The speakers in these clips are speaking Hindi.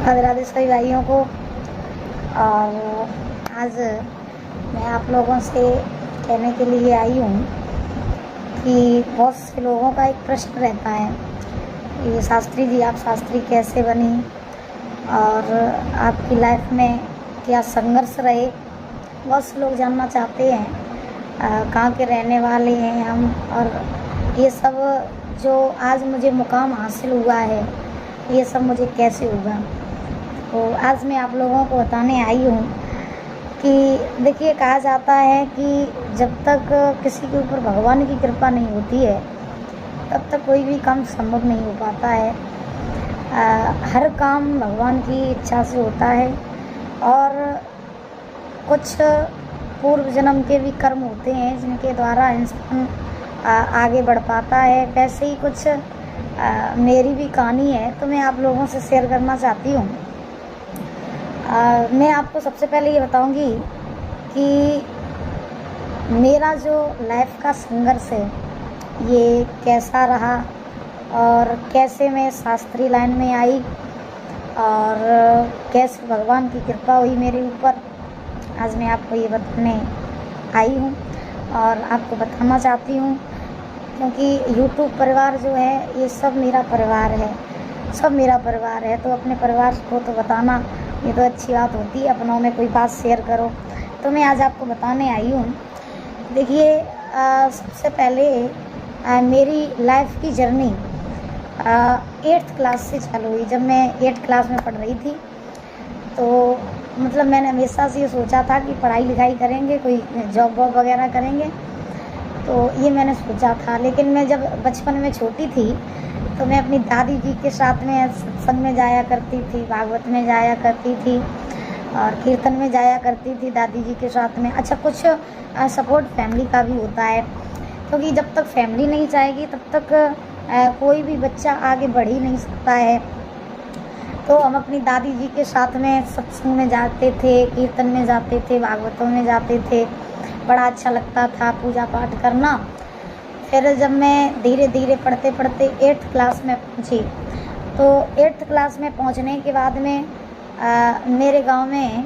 राधे राधे सभी भाइयों को। और आज मैं आप लोगों से कहने के लिए आई हूँ कि बहुत से लोगों का एक प्रश्न रहता है, ये शास्त्री जी आप शास्त्री कैसे बनी और आपकी लाइफ में क्या संघर्ष रहे। बहुत से लोग जानना चाहते हैं कहाँ के रहने वाले हैं हम, और ये सब जो आज मुझे मुकाम हासिल हुआ है ये सब मुझे कैसे हुआ। तो आज मैं आप लोगों को बताने आई हूँ कि देखिए, कहा जाता है कि जब तक किसी के ऊपर भगवान की कृपा नहीं होती है तब तक कोई भी काम संभव नहीं हो पाता है। हर काम भगवान की इच्छा से होता है और कुछ पूर्व जन्म के भी कर्म होते हैं जिनके द्वारा इंसान आगे बढ़ पाता है। वैसे ही कुछ मेरी भी कहानी है तो मैं आप लोगों से शेयर करना चाहती हूँ। मैं आपको सबसे पहले ये बताऊंगी कि मेरा जो लाइफ का संघर्ष है ये कैसा रहा और कैसे मैं शास्त्री लाइन में आई और कैसे भगवान की कृपा हुई मेरे ऊपर। आज मैं आपको ये बताने आई हूँ और आपको बताना चाहती हूँ, क्योंकि YouTube परिवार जो है ये सब मेरा परिवार है, सब मेरा परिवार है। तो अपने परिवार को तो बताना ये तो अच्छी बात होती है, अपनों में कोई बात शेयर करो। तो मैं आज आपको बताने आई हूँ। देखिए, सबसे पहले मेरी लाइफ की जर्नी 8th क्लास से चालू हुई। जब मैं 8th क्लास में पढ़ रही थी तो मतलब मैंने हमेशा से ये सोचा था कि पढ़ाई लिखाई करेंगे, कोई जॉब वॉब वगैरह करेंगे, तो ये मैंने सोचा था। लेकिन मैं जब बचपन में छोटी थी तो मैं अपनी दादी जी के साथ में सत्संग में जाया करती थी, भागवत में जाया करती थी और कीर्तन में जाया करती थी दादी जी के साथ में। अच्छा, कुछ सपोर्ट फैमिली का भी होता है, क्योंकि जब तक फैमिली नहीं चाहेगी तब तक कोई भी बच्चा आगे बढ़ ही नहीं सकता है। तो हम अपनी दादी जी के साथ में सत्संग में जाते थे, कीर्तन में जाते थे, भागवतों में जाते थे। बड़ा अच्छा लगता था पूजा पाठ करना। फिर जब मैं धीरे धीरे पढ़ते पढ़ते 8th क्लास में पहुंची, तो 8th क्लास में पहुंचने के बाद में मेरे गांव में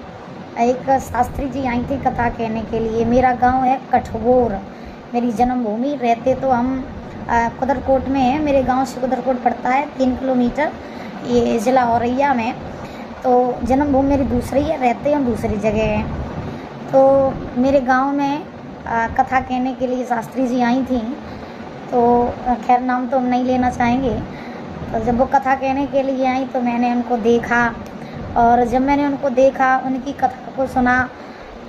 एक शास्त्री जी आई थी कथा कहने के लिए। मेरा गांव है कठबोर, मेरी जन्मभूमि। रहते तो हम कुदरकोट में है, मेरे गांव से कुदरकोट पड़ता है 3 किलोमीटर, ये ज़िला औरैया में। तो जन्मभूमि मेरी दूसरी है, रहते हम दूसरी जगह हैं। तो मेरे गांव में कथा कहने के लिए शास्त्री जी आई थी, तो खैर नाम तो हम नहीं लेना चाहेंगे। तो जब वो कथा कहने के लिए आई तो मैंने उनको देखा, और जब मैंने उनको देखा, उनकी कथा को सुना,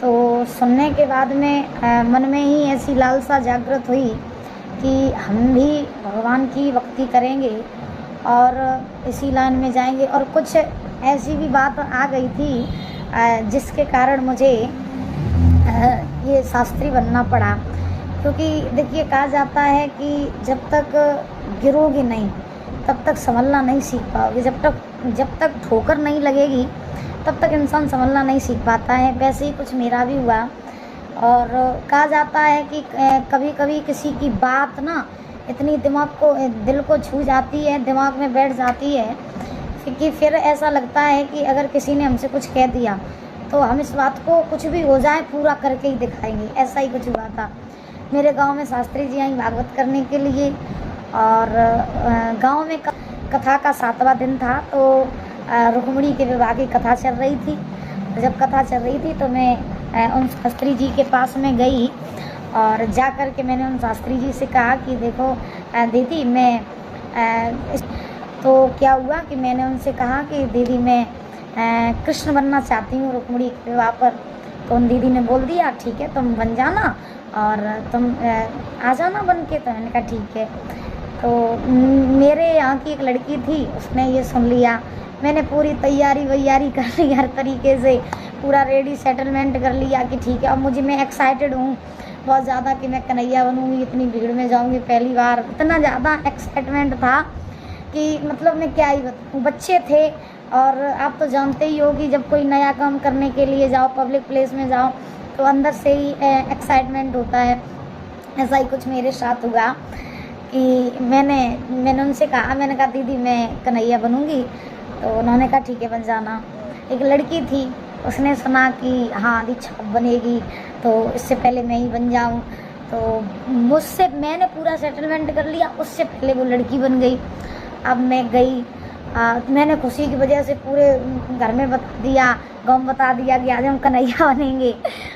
तो सुनने के बाद में मन में ही ऐसी लालसा जागृत हुई कि हम भी भगवान की भक्ति करेंगे और इसी लाइन में जाएंगे। और कुछ ऐसी भी बात आ गई थी जिसके कारण मुझे ये शास्त्री बनना पड़ा। क्योंकि देखिए, कहा जाता है कि जब तक गिरोगे नहीं तब तक संभलना नहीं सीख पाओगे। जब तक ठोकर नहीं लगेगी तब तक इंसान संभलना नहीं सीख पाता है। वैसे ही कुछ मेरा भी हुआ। और कहा जाता है कि कभी कभी किसी की बात ना इतनी दिल को छू जाती है, दिमाग में बैठ जाती है कि फिर ऐसा लगता है कि अगर किसी ने हमसे कुछ कह दिया तो हम इस बात को कुछ भी हो जाए पूरा करके ही दिखाएंगे। ऐसा ही कुछ हुआ था। मेरे गांव में शास्त्री जी आई भागवत करने के लिए, और गांव में कथा का 7वां दिन था। तो रुक्मिणी के विवाह की कथा चल रही थी। जब कथा चल रही थी तो मैं उन शास्त्री जी के पास में गई, और जा कर के मैंने उन शास्त्री जी से कहा कि देखो दीदी, मैं तो क्या हुआ कि मैंने उनसे कहा कि दीदी मैं कृष्ण बनना चाहती हूँ रुक्मिणी के विवाह पर। तो उन दीदी ने बोल दिया ठीक है, तुम बन जाना और तुम आ जाना बन के। तो मैंने कहा ठीक है। तो मेरे यहाँ की एक लड़की थी, उसने ये सुन लिया। मैंने पूरी तैयारी वैयारी कर ली, हर तरीके से पूरा रेडी सेटलमेंट कर लिया कि ठीक है। अब मैं एक्साइटेड हूँ बहुत ज़्यादा कि मैं कन्हैया बनूँगी, इतनी भीड़ में जाऊँगी पहली बार। इतना ज़्यादा एक्साइटमेंट था कि मतलब मैं क्या ही बताऊँ। बच्चे थे, और आप तो जानते ही हो कि जब कोई नया काम करने के लिए जाओ, पब्लिक प्लेस में जाओ, तो अंदर से ही एक्साइटमेंट होता है। ऐसा ही कुछ मेरे साथ हुआ कि मैंने उनसे कहा, मैंने कहा दीदी मैं कन्हैया बनूँगी। तो उन्होंने कहा ठीक है बन जाना। एक लड़की थी, उसने सुना कि हाँ दीक्षा बनेगी तो इससे पहले मैं ही बन जाऊँ, तो मुझसे मैंने पूरा सेटलमेंट कर लिया, उससे पहले वो लड़की बन गई। अब मैं गई, मैंने खुशी की वजह से पूरे घर में बता दिया, गाँव में बता दिया कि आज हम कन्हैया बनेंगे,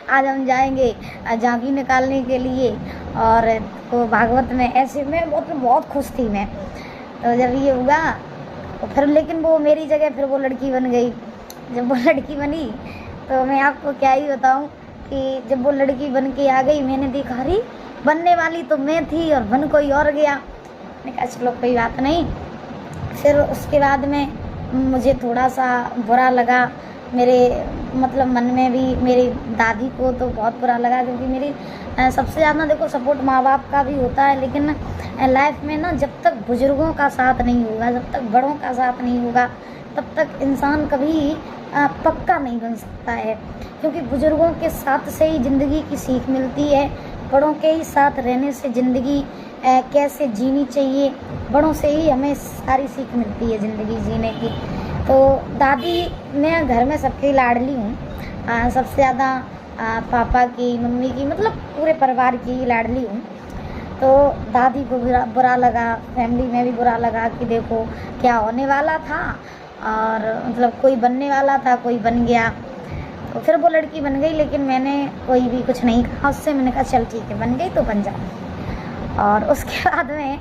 आज हम जाएंगे झांकी निकालने के लिए। और तो भागवत में ऐसे मैं बहुत खुश थी मैं। तो जब ये हुआ तो फिर लेकिन वो मेरी जगह फिर वो लड़की बन गई। जब वो लड़की बनी तो मैं आपको क्या ही बताऊं कि जब वो लड़की बन के आ गई, मैंने देखा अरे बनने वाली तो मैं थी और बन कोई और गया। मैंने कहा चलो कोई बात नहीं। फिर उसके बाद में मुझे थोड़ा सा बुरा लगा, मेरे मतलब मन में भी, मेरी दादी को तो बहुत बुरा लगा, क्योंकि मेरी सबसे ज़्यादा देखो सपोर्ट माँ बाप का भी होता है, लेकिन लाइफ में ना जब तक बुजुर्गों का साथ नहीं होगा, जब तक बड़ों का साथ नहीं होगा, तब तक इंसान कभी पक्का नहीं बन सकता है। क्योंकि बुजुर्गों के साथ से ही ज़िंदगी की सीख मिलती है, बड़ों के ही साथ रहने से ज़िंदगी कैसे जीनी चाहिए, बड़ों से ही हमें सारी सीख मिलती है ज़िंदगी जीने की। तो दादी, मैं घर में सबकी लाडली हूँ, सबसे ज़्यादा पापा की, मम्मी की, मतलब पूरे परिवार की लाडली हूँ। तो दादी को बुरा लगा, फैमिली में भी बुरा लगा कि देखो क्या होने वाला था, और मतलब कोई बनने वाला था, कोई बन गया। तो फिर वो लड़की बन गई, लेकिन मैंने कोई भी कुछ नहीं कहा उससे। मैंने कहा चल ठीक है बन गई तो बन जा। और उसके बाद में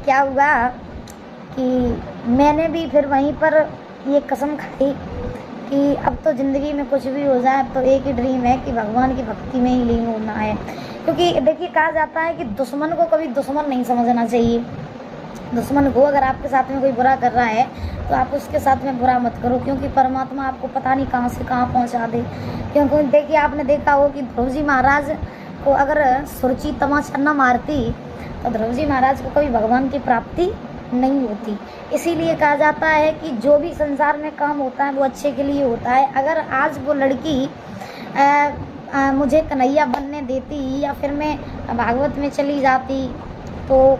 क्या हुआ कि मैंने भी फिर वहीं पर ये कसम खाई कि अब तो ज़िंदगी में कुछ भी हो जाए तो एक ही ड्रीम है कि भगवान की भक्ति में ही लीन होना है। क्योंकि देखिए कहा जाता है कि दुश्मन को कभी दुश्मन नहीं समझना चाहिए। दुश्मन को अगर आपके साथ में कोई बुरा कर रहा है तो आप उसके साथ में बुरा मत करो, क्योंकि परमात्मा आपको पता नहीं कहाँ से कहाँ पहुँचा दे। क्योंकि देखिए आपने देखा हो कि ध्रुव जी महाराज को अगर सुरुचि तमाचा न मारती तो ध्रुव जी महाराज को कभी भगवान की प्राप्ति नहीं होती। इसीलिए कहा जाता है कि जो भी संसार में काम होता है वो अच्छे के लिए होता है। अगर आज वो लड़की मुझे कन्हैया बनने देती या फिर मैं भागवत में चली जाती तो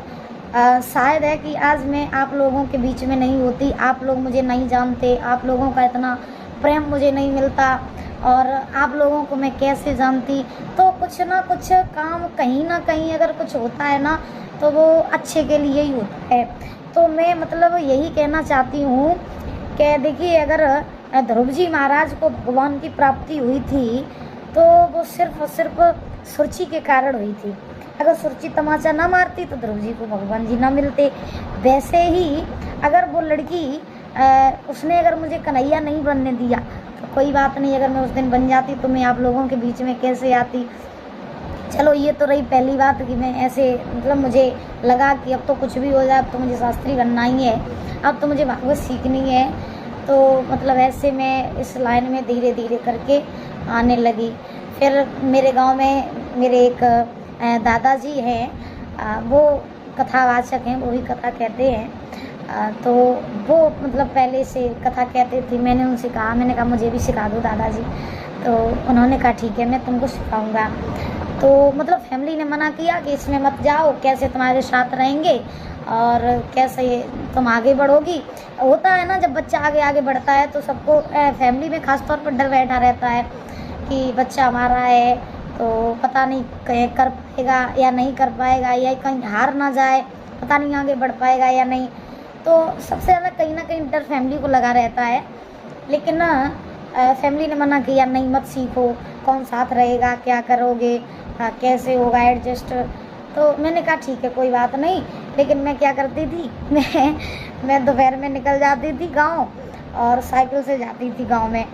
शायद है कि आज मैं आप लोगों के बीच में नहीं होती, आप लोग मुझे नहीं जानते, आप लोगों का इतना प्रेम मुझे नहीं मिलता, और आप लोगों को मैं कैसे जानती। तो कुछ ना कुछ काम कहीं ना कहीं अगर कुछ होता है ना तो वो अच्छे के लिए ही होता है। तो मैं मतलब यही कहना चाहती हूँ कि देखिए अगर ध्रुव जी महाराज को भगवान की प्राप्ति हुई थी तो वो सिर्फ और सिर्फ सुरुचि के कारण हुई थी। अगर सुरुचि तमाचा ना मारती तो ध्रुव जी को भगवान जी ना मिलते। वैसे ही अगर वो लड़की उसने अगर मुझे कन्हैया नहीं बनने दिया तो कोई बात नहीं, अगर मैं उस दिन बन जाती तो मैं आप लोगों के बीच में कैसे आती। चलो ये तो रही पहली बात कि मैं ऐसे मतलब मुझे लगा कि अब तो कुछ भी हो जाए, अब तो मुझे शास्त्री बनना ही है, अब तो मुझे भागवत सीखनी है। तो मतलब ऐसे मैं इस लाइन में धीरे धीरे करके आने लगी। फिर मेरे गांव में मेरे एक दादाजी हैं, वो कथावाचक हैं, वो भी कथा कहते हैं। तो वो मतलब पहले से कथा कहते थे। मैंने उनसे कहा, मैंने कहा मुझे भी सिखा दो दादाजी। तो उन्होंने कहा ठीक है मैं तुमको सिखाऊंगा। तो मतलब फैमिली ने मना किया कि इसमें मत जाओ, कैसे तुम्हारे साथ रहेंगे और कैसे तुम आगे बढ़ोगी। होता है ना जब बच्चा आगे आगे बढ़ता है तो सबको फैमिली में खास तौर पर डर बैठा रहता है कि बच्चा हमारा है तो पता नहीं कहीं कर पाएगा या नहीं कर पाएगा, या कहीं हार ना जाए, पता नहीं आगे बढ़ पाएगा या नहीं। तो सबसे ज़्यादा कहीं ना कहीं डर फैमिली को लगा रहता है। लेकिन ना फैमिली ने मना किया, नहीं मत सीखो, कौन साथ रहेगा, क्या करोगे, कैसे होगा एडजस्ट। तो मैंने कहा ठीक है कोई बात नहीं। लेकिन मैं क्या करती थी, मैं दोपहर में निकल जाती थी गांव और साइकिल से जाती थी गांव में।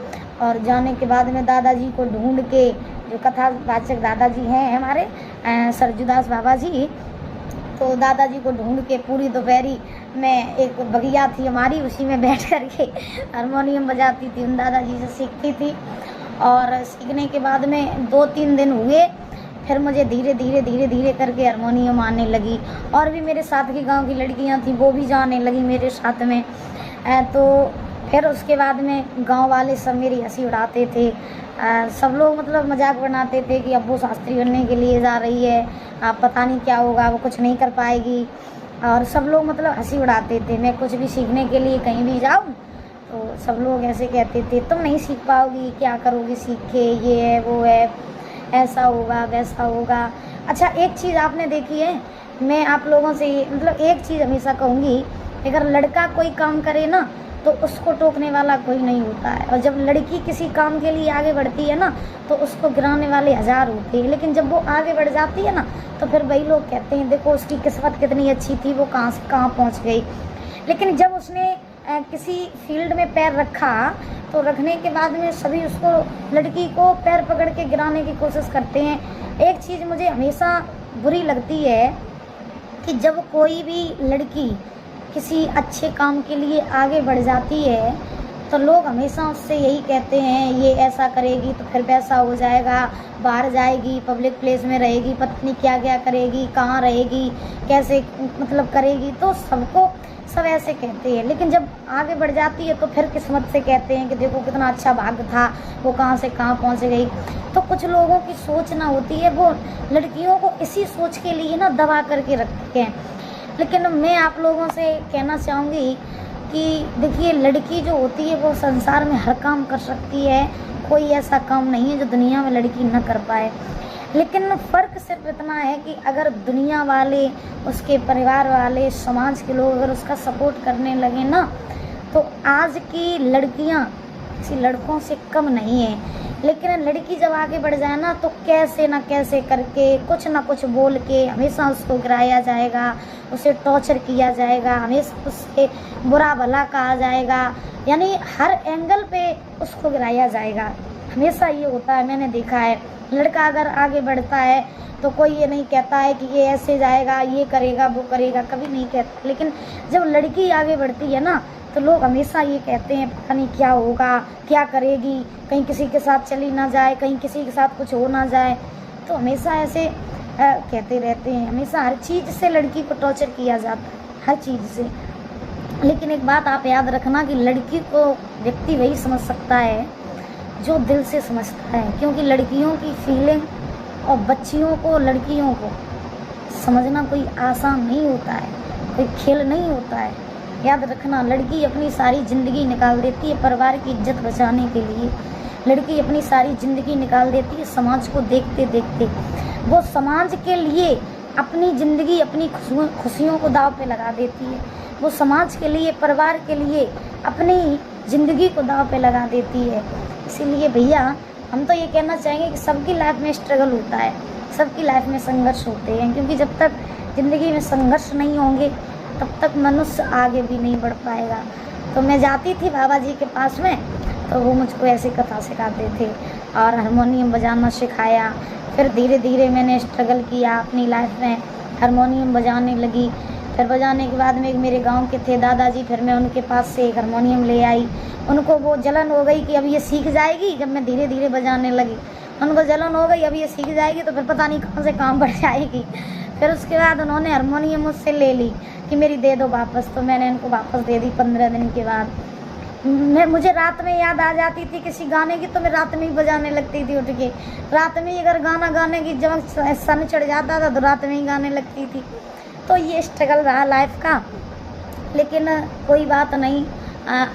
और जाने के बाद में दादाजी को ढूंढ के, जो कथावाचक दादाजी हैं हमारे सरजुदास बाबा जी, तो दादाजी को ढूंढ के पूरी दोपहरी मैं, एक बगिया थी हमारी, उसी में बैठ कर के हारमोनियम बजाती थी, उन दादाजी से सीखती थी। और सीखने के बाद में 2-3 दिन हुए, फिर मुझे धीरे धीरे धीरे धीरे करके हारमोनियम आने लगी। और भी मेरे साथ की गांव की लड़कियां थी, वो भी जाने लगी मेरे साथ में। तो फिर उसके बाद में गांव वाले सब मेरी हंसी उड़ाते थे। सब लोग मतलब मजाक बनाते थे कि अब वो शास्त्री बनने के लिए जा रही है, पता नहीं क्या होगा, वो कुछ नहीं कर पाएगी। और सब लोग मतलब हंसी उड़ाते थे। मैं कुछ भी सीखने के लिए कहीं भी जाऊँ तो सब लोग ऐसे कहते थे, तुम नहीं सीख पाओगी, क्या करोगी सीख के, ये है वो है, ऐसा होगा वैसा होगा। अच्छा एक चीज़ आपने देखी है, मैं आप लोगों से मतलब एक चीज़ हमेशा कहूँगी, अगर लड़का कोई काम करे ना तो उसको टोकने वाला कोई नहीं होता है, और जब लड़की किसी काम के लिए आगे बढ़ती है ना तो उसको गिराने वाले हजार होते हैं, लेकिन जब वो आगे बढ़ जाती है ना तो फिर वही लोग कहते हैं देखो उसकी किस्मत कितनी अच्छी थी, वो कहाँ से कहाँ पहुँच गई। लेकिन जब उसने किसी फील्ड में पैर रखा तो रखने के बाद में सभी उसको, लड़की को पैर पकड़ के गिराने की कोशिश करते हैं। एक चीज़ मुझे हमेशा बुरी लगती है कि जब कोई भी लड़की किसी अच्छे काम के लिए आगे बढ़ जाती है तो लोग हमेशा उससे यही कहते हैं ये ऐसा करेगी तो फिर पैसा हो जाएगा, बाहर जाएगी, पब्लिक प्लेस में रहेगी, पत्नी क्या क्या करेगी, कहाँ रहेगी, कैसे मतलब करेगी, तो सबको सब ऐसे कहते हैं। लेकिन जब आगे बढ़ जाती है तो फिर किस्मत से कहते हैं कि देखो कितना अच्छा भाग्य था, वो कहाँ से कहाँ पहुँच गई। तो कुछ लोगों की सोच ना होती है, वो लड़कियों को इसी सोच के लिए ना दबा करके रखते हैं। लेकिन मैं आप लोगों से कहना चाहूँगी कि देखिए लड़की जो होती है वो संसार में हर काम कर सकती है, कोई ऐसा काम नहीं है जो दुनिया में लड़की न कर पाए। लेकिन फ़र्क सिर्फ इतना है कि अगर दुनिया वाले, उसके परिवार वाले, समाज के लोग अगर उसका सपोर्ट करने लगे ना तो आज की लड़कियां किसी लड़कों से कम नहीं है। लेकिन लड़की जब आगे बढ़ जाए ना तो कैसे ना कैसे करके कुछ ना कुछ बोल के हमेशा उसको गिराया जाएगा, उसे टॉर्चर किया जाएगा, हमेशा उससे बुरा भला कहा जाएगा, यानी हर एंगल पे उसको गिराया जाएगा। हमेशा ये होता है, मैंने देखा है। लड़का अगर आगे बढ़ता है तो कोई ये नहीं कहता है कि ये ऐसे जाएगा, ये करेगा, वो करेगा, कभी नहीं कहता। लेकिन जब लड़की आगे बढ़ती है ना तो लोग हमेशा ये कहते हैं पता नहीं क्या होगा, क्या करेगी, कहीं किसी के साथ चली ना जाए, कहीं किसी के साथ कुछ हो ना जाए। तो हमेशा ऐसे कहते रहते हैं। हमेशा हर चीज़ से लड़की को टॉर्चर किया जाता है, हर चीज़ से। लेकिन एक बात आप याद रखना कि लड़की को व्यक्ति वही समझ सकता है जो दिल से समझता है, क्योंकि लड़कियों की फीलिंग और बच्चियों को, लड़कियों को समझना कोई आसान नहीं होता है, कोई खेल नहीं होता है। याद रखना, लड़की अपनी सारी ज़िंदगी निकाल देती है परिवार की इज्जत बचाने के लिए। लड़की अपनी सारी ज़िंदगी निकाल देती है समाज को देखते देखते। वो समाज के लिए अपनी ज़िंदगी, अपनी खुशियों को दाव पे लगा देती है। वो समाज के लिए, परिवार के लिए अपनी ज़िंदगी को दाव पे लगा देती है। इसीलिए भैया हम तो ये कहना चाहेंगे कि सबकी लाइफ में स्ट्रगल होता है, सबकी लाइफ में संघर्ष होते हैं, क्योंकि जब तक ज़िंदगी में संघर्ष नहीं होंगे तब तक मनुष्य आगे भी नहीं बढ़ पाएगा। तो मैं जाती थी बाबा जी के पास में तो वो मुझको ऐसी कथा सिखाते थे और हारमोनियम बजाना सिखाया। फिर धीरे धीरे मैंने स्ट्रगल किया अपनी लाइफ में, हारमोनियम बजाने लगी। फिर बजाने के बाद में मेरे गांव के थे दादाजी, फिर मैं उनके पास से एक हारमोनियम ले आई। उनको वो जलन हो गई कि अब ये सीख जाएगी। जब मैं धीरे धीरे बजाने लगी उनको जलन हो गई, अब ये सीख जाएगी तो फिर पता नहीं कहाँ से काम बढ़ जाएगी। फिर उसके बाद उन्होंने हारमोनियम मुझसे ले ली कि मेरी दे दो वापस, तो मैंने इनको वापस दे दी 15 दिन के बाद। मुझे रात में याद आ जाती थी किसी गाने की तो मैं रात में ही बजाने लगती थी उठ के। रात में ही अगर गाना गाने की जब सन चढ़ जाता था तो रात में ही गाने लगती थी। तो ये स्ट्रगल रहा लाइफ का। लेकिन कोई बात नहीं,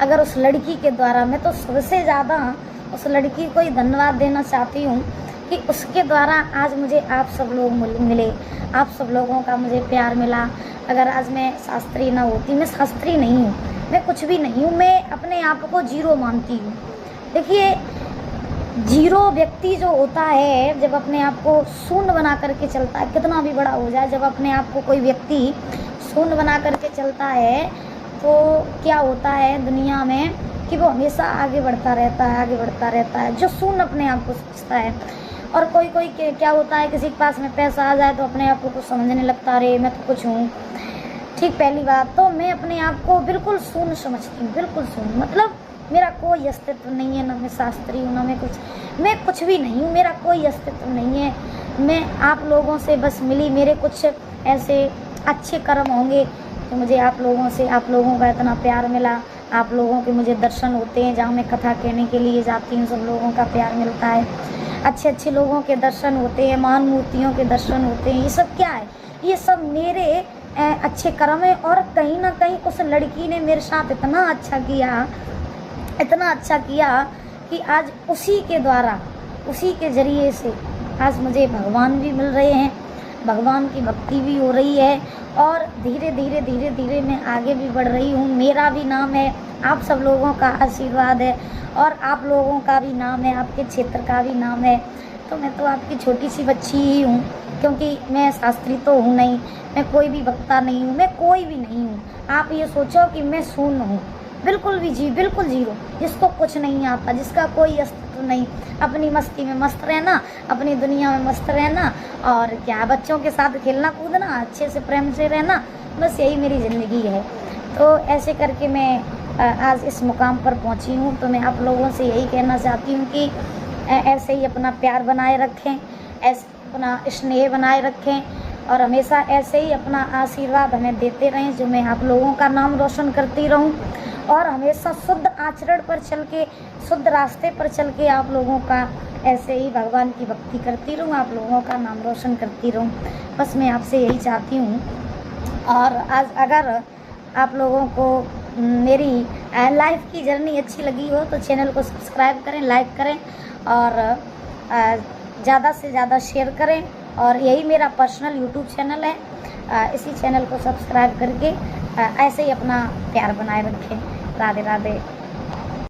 अगर उस लड़की के द्वारा, मैं तो सबसे ज़्यादा उस लड़की को ही धन्यवाद देना चाहती हूँ कि उसके द्वारा आज मुझे आप सब लोग मिले, आप सब लोगों का मुझे प्यार मिला। अगर आज मैं शास्त्री ना होती, मैं शास्त्री नहीं हूँ, मैं कुछ भी नहीं हूँ, मैं अपने आप को जीरो मानती हूँ। देखिए जीरो व्यक्ति जो होता है जब अपने आप को शून्य बना करके चलता है, कितना भी बड़ा हो जाए, जब अपने आप को कोई व्यक्ति शून्य बना करके चलता है तो क्या होता है दुनिया में कि वो हमेशा आगे बढ़ता रहता है, आगे बढ़ता रहता है, जो शून्य अपने आप को सोचता है। और कोई कोई क्या होता है, किसी के पास में पैसा आ जाए तो अपने आप को कुछ समझने लगता, रे मैं तो कुछ हूँ। ठीक, पहली बात तो मैं अपने आप को बिल्कुल शून्य समझती हूँ, बिल्कुल शून्य, मतलब मेरा कोई अस्तित्व नहीं है, ना मैं शास्त्री हूँ, ना मैं कुछ भी नहीं हूँ, मेरा कोई अस्तित्व नहीं है। मैं आप लोगों से बस मिली, मेरे कुछ ऐसे अच्छे कर्म होंगे कि मुझे आप लोगों का इतना प्यार मिला, आप लोगों के मुझे दर्शन होते हैं, जहाँ मैं कथा कहने के लिए जाती हूँ सब लोगों का प्यार मिलता है, अच्छे अच्छे लोगों के दर्शन होते हैं, महान मूर्तियों के दर्शन होते हैं। ये सब क्या है, ये सब मेरे अच्छे कर्म है। और कहीं ना कहीं उस लड़की ने मेरे साथ इतना अच्छा किया कि आज उसी के द्वारा, उसी के ज़रिए से आज मुझे भगवान भी मिल रहे हैं, भगवान की भक्ति भी हो रही है और धीरे धीरे मैं आगे भी बढ़ रही हूँ। मेरा भी नाम है, आप सब लोगों का आशीर्वाद है और आप लोगों का भी नाम है, आपके क्षेत्र का भी नाम है। तो मैं तो आपकी छोटी सी बच्ची ही हूँ, क्योंकि मैं शास्त्री तो हूँ नहीं, मैं कोई भी वक्ता नहीं हूँ, मैं कोई भी नहीं हूँ। आप ये सोचो कि मैं शून्य हूँ, बिल्कुल बिल्कुल जीरो, जिसको कुछ नहीं आता, जिसका कोई अस्तित्व नहीं, अपनी मस्ती में मस्त रहना, अपनी दुनिया में मस्त रहना और क्या, बच्चों के साथ खेलना कूदना, अच्छे से प्रेम से रहना, बस यही मेरी ज़िंदगी है। तो ऐसे करके मैं आज इस मुकाम पर पहुंची हूँ। तो मैं आप लोगों से यही कहना चाहती हूँ कि ऐसे ही अपना प्यार बनाए रखें, ऐसे अपना स्नेह बनाए रखें और हमेशा ऐसे ही अपना आशीर्वाद हमें देते रहें, जो मैं आप लोगों का नाम रोशन करती रहूं और हमेशा शुद्ध आचरण पर चल के, शुद्ध रास्ते पर चल के आप लोगों का ऐसे ही भगवान की भक्ति करती रहूं, आप लोगों का नाम रोशन करती रहूं। बस मैं आपसे यही चाहती हूँ। और आज अगर आप लोगों को मेरी लाइफ की जर्नी अच्छी लगी हो तो चैनल को सब्सक्राइब करें, लाइक करें और ज़्यादा से ज़्यादा शेयर करें। और यही मेरा पर्सनल यूट्यूब चैनल है, इसी चैनल को सब्सक्राइब करके ऐसे ही अपना प्यार बनाए रखें। राधे राधे।